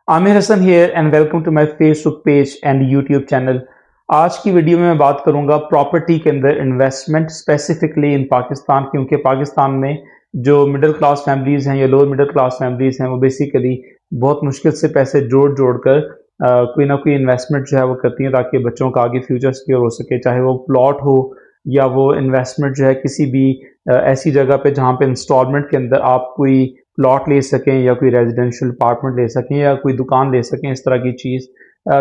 Aamir Hasan here and welcome to my Facebook page and YouTube channel. आज की video में मैं बात करूंगा प्रॉपर्टी के अंदर इन्वेस्टमेंट स्पेसिफिकली इन पाकिस्तान, क्योंकि पाकिस्तान में जो मिडिल क्लास फैमिलीज़ हैं या लोअर मिडिल क्लास फैमिलीज़ हैं वो बेसिकली बहुत मुश्किल से पैसे जोड़ जोड़ कर कोई ना कोई इन्वेस्टमेंट जो है वो करती हैं ताकि बच्चों का आगे फ्यूचर सिक्योर हो सके, चाहे वो प्लॉट हो या वो इन्वेस्टमेंट जो है किसी भी ऐसी जगह पे जहाँ पे इंस्टॉलमेंट के अंदर आप कोई प्लॉट ले सकें या कोई रेजिडेंशियल अपार्टमेंट ले सकें या कोई दुकान ले सकें, इस तरह की चीज़।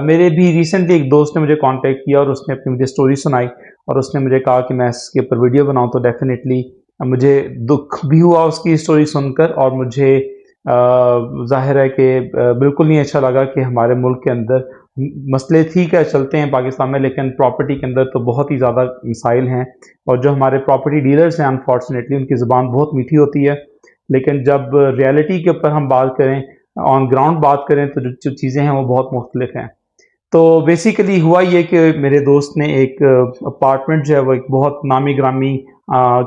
मेरे भी रिसेंटली एक दोस्त ने मुझे कांटेक्ट किया और उसने अपनी मुझे स्टोरी सुनाई और उसने मुझे कहा कि मैं इसके ऊपर वीडियो बनाऊं, तो डेफिनेटली मुझे दुख भी हुआ उसकी स्टोरी सुनकर, और मुझे जाहिर है कि बिल्कुल नहीं अच्छा लगा कि हमारे मुल्क के अंदर मसले ठीक है चलते हैं पाकिस्तान में, लेकिन प्रॉपर्टी के अंदर तो बहुत ही ज़्यादा मिसाइल हैं। और जो हमारे प्रॉपर्टी डीलर्स हैं अनफॉर्चुनेटली उनकी ज़ुबान बहुत मीठी होती है, लेकिन जब रियलिटी के ऊपर हम बात करें, ऑन ग्राउंड बात करें, तो जो चीज़ें हैं वो बहुत मुख्तलिफ हैं। तो बेसिकली हुआ ये कि मेरे दोस्त ने एक अपार्टमेंट जो है वो एक बहुत नामी ग्रामी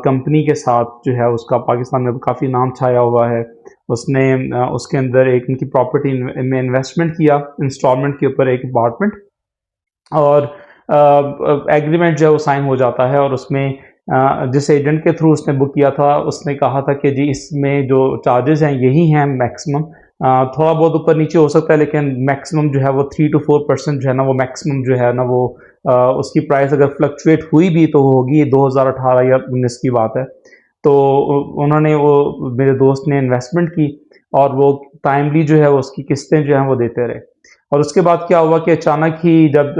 कंपनी के साथ जो है उसका पाकिस्तान में काफ़ी नाम छाया हुआ है। उसने उसके अंदर एक उनकी प्रॉपर्टी में इन्वेस्टमेंट किया इंस्टॉलमेंट के ऊपर एक अपार्टमेंट, और एग्रीमेंट जो है वो साइन हो जाता है। और उसमें जिस एजेंट के थ्रू उसने बुक किया था उसने कहा था कि जी इसमें जो चार्जेस हैं यही हैं मैक्सिमम, थोड़ा बहुत ऊपर नीचे हो सकता है लेकिन मैक्सिमम जो है वो 3 to 4% जो है ना वो मैक्सिमम जो है ना वो उसकी प्राइस अगर फ्लक्चुएट हुई भी तो होगी। 2018 या 19 की बात है। तो उन्होंने वो मेरे दोस्त ने इन्वेस्टमेंट की और वो टाइमली जो है उसकी किस्तें जो हैं वो देते रहे। और उसके बाद क्या हुआ कि अचानक ही जब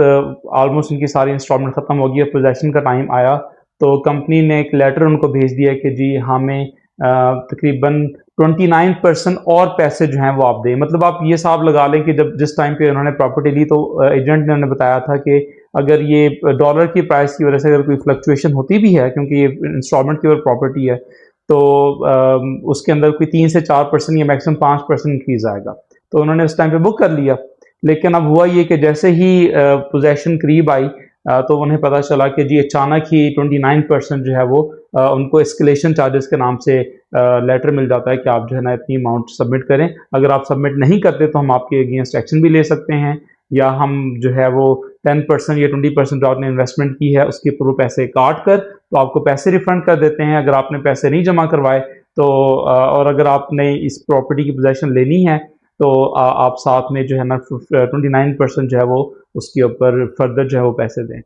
ऑलमोस्ट उनकी सारी इंस्टॉलमेंट ख़त्म हो गई और पोजेसन का टाइम आया, तो कंपनी ने एक लेटर उनको भेज दिया कि जी हमें तकरीबन 29% और पैसे जो हैं वो आप दें। मतलब आप ये हिसाब लगा लें कि जब जिस टाइम पे उन्होंने प्रॉपर्टी ली तो एजेंट ने उन्हें बताया था कि अगर ये डॉलर की प्राइस की वजह से अगर कोई फ्लक्चुएशन होती भी है, क्योंकि ये इंस्टॉलमेंट की और प्रॉपर्टी है, तो उसके अंदर कोई 3 से 4% या मैक्सिमम 5% इंक्रीज आएगा। तो उन्होंने उस टाइम पे बुक कर लिया। लेकिन अब हुआ ये कि जैसे ही पोजेसन करीब आई, तो उन्हें पता चला कि जी अचानक ही 29% जो है वो उनको एस्केलेशन चार्जेस के नाम से लेटर मिल जाता है कि आप जो है ना इतनी अमाउंट सबमिट करें। अगर आप सबमिट नहीं करते तो हम आपके अगेंस्ट एक्शन भी ले सकते हैं, या हम जो है वो 10% या 20% जो आपने इन्वेस्टमेंट की है उसके ऊपर वो पैसे काट कर तो आपको पैसे रिफंड कर देते हैं अगर आपने पैसे नहीं जमा करवाए। तो और अगर आपने इस प्रॉपर्टी की पोजेसन लेनी है तो आप साथ में जो है ना 29% जो है वो उसके ऊपर फर्दर जो है वो पैसे दें।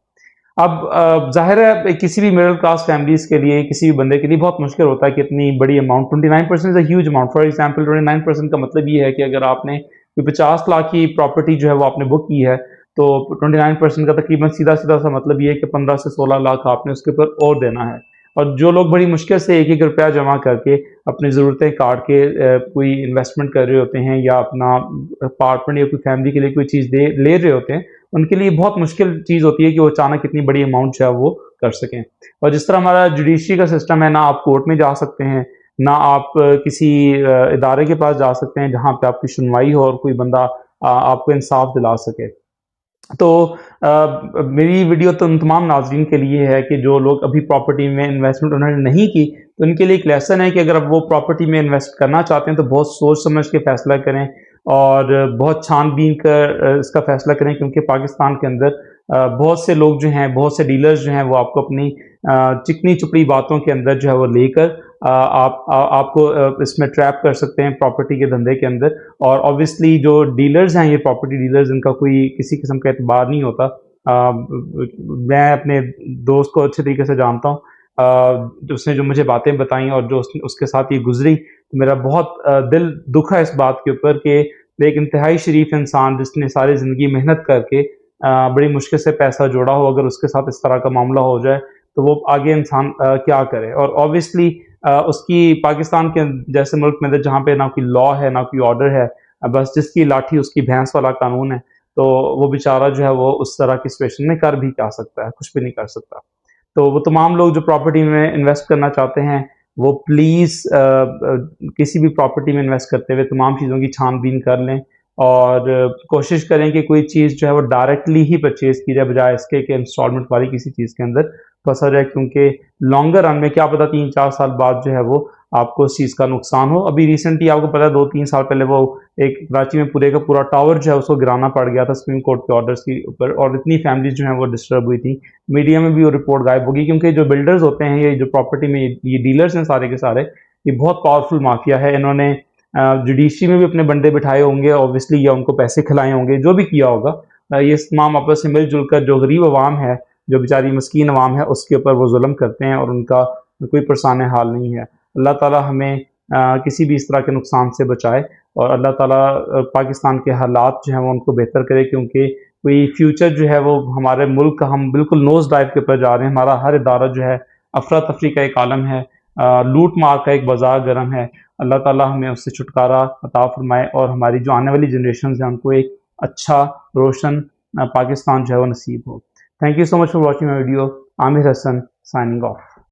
अब ज़ाहिर है किसी भी मिडिल क्लास फैमिलीज़ के लिए, किसी भी बंदे के लिए बहुत मुश्किल होता है कि इतनी बड़ी amount 29% is a huge amount. For example 29% का मतलब ये है कि अगर आपने कोई 50 लाख की प्रॉपर्टी जो है वो आपने बुक की है, तो 29% का तकरीबन सीधा-सीधा सा मतलब ये है कि 15 से 16 लाख आपने उसके ऊपर और देना है। और जो लोग बड़ी मुश्किल से एक-एक रुपया जमा करके अपनी ज़रूरतें काट के कोई इन्वेस्टमेंट कर रहे होते हैं या अपना अपार्टमेंट या कोई फैमिली के लिए कोई चीज़ दे ले रहे होते हैं, उनके लिए बहुत मुश्किल चीज़ होती है कि वो अचानक इतनी बड़ी अमाउंट जो है वो कर सकें। और जिस तरह हमारा जुडिशरी का सिस्टम है, ना आप कोर्ट में जा सकते हैं, ना आप किसी इदारे के पास जा सकते हैं जहाँ पे आपकी सुनवाई हो और कोई बंदा आपको इंसाफ दिला सके। तो मेरी वीडियो तो उन तमाम नाज़रीन के लिए है कि जो लोग अभी प्रॉपर्टी में इन्वेस्टमेंट उन्होंने नहीं की, तो उनके लिए एक लेसन है कि अगर अब वो प्रॉपर्टी में इन्वेस्ट करना चाहते हैं तो बहुत सोच समझ के फ़ैसला करें और बहुत छान-बीन कर इसका फ़ैसला करें, क्योंकि पाकिस्तान के अंदर बहुत से लोग जो हैं, बहुत से डीलर्स जो हैं वो आपको अपनी चिकनी-चुपड़ी बातों के अंदर जो है वो लेकर आपको इसमें ट्रैप कर सकते हैं प्रॉपर्टी के धंधे के अंदर। और ऑब्वियसली जो डीलर्स हैं, ये प्रॉपर्टी डीलर्स, इनका कोई किसी किस्म का एतबार नहीं होता। मैं अपने दोस्त को अच्छे तरीके से जानता हूँ। उसने जो मुझे बातें बताई और जो उसके साथ ये गुजरी, तो मेरा बहुत दिल दुखा इस बात के ऊपर कि एक इंतहाई शरीफ इंसान जिसने सारी ज़िंदगी मेहनत करके बड़ी मुश्किल से पैसा जोड़ा हो, अगर उसके साथ इस तरह का मामला हो जाए तो वो आगे इंसान क्या करे। और ऑब्वियसली उसकी पाकिस्तान के जैसे मुल्क में जहाँ पे ना कोई लॉ है ना कोई ऑर्डर है, बस जिसकी लाठी उसकी भैंस वाला कानून है, तो वो बेचारा जो है वो उस तरह की सिचुएशन में कर भी क्या सकता है, कुछ भी नहीं कर सकता। तो वो तमाम लोग जो प्रॉपर्टी में इन्वेस्ट करना चाहते हैं, वो प्लीज़ किसी भी प्रॉपर्टी में इन्वेस्ट करते हुए तमाम चीज़ों की छान-बीन कर लें और कोशिश करें कि कोई चीज़ जो है वो डायरेक्टली ही परचेज़ की जाए, बजाय इसके कि इंस्टॉलमेंट वाली किसी चीज़ के अंदर फँसा जाए, क्योंकि लॉन्गर रन में क्या पता 3-4 साल बाद जो है वो आपको उस चीज़ का नुकसान हो। अभी रिसेंटली आपको पता है 2-3 साल पहले वो एक कराची में पूरे का पूरा टावर जो है उसको गिराना पड़ गया था सुप्रीम कोर्ट के ऑर्डर्स के ऊपर, और इतनी फैमिलीज जो हैं वो डिस्टर्ब हुई थी। मीडिया में भी वो रिपोर्ट गायब होगी, क्योंकि जो बिल्डर्स होते हैं, ये जो प्रॉपर्टी में ये डीलर्स हैं सारे के सारे, ये बहुत पावरफुल माफिया है। इन्होंने जुडिशरी में भी अपने बंदे बिठाए होंगे ऑब्वियसली, या उनको पैसे खिलाए होंगे, जो भी किया होगा। ये तमाम आपस में मिलजुल कर जो गरीब अवाम है, जो बेचारी मस्कीन अवाम है, उसके ऊपर वो जुल्म करते हैं और उनका कोई परेशान हाल नहीं है। अल्लाह ताला हमें किसी भी इस तरह के नुकसान से बचाए, और अल्लाह ताला पाकिस्तान के हालात जो हैं वो उनको बेहतर करे, क्योंकि कोई फ्यूचर जो है वो हमारे मुल्क का, हम बिल्कुल नोज़ डाइव के ऊपर जा रहे हैं। हमारा हर इदारा जो है अफरा तफरी का एक आलम है, लूट मार का एक बाजार गर्म है। अल्लाह ताला हमें उससे छुटकारा अता फरमाए, और हमारी जो आने वाली जनरेशन है उनको एक अच्छा रोशन पाकिस्तान जो है वो नसीब हो। Thank you so much for watching my video. Aamir Hasan signing of.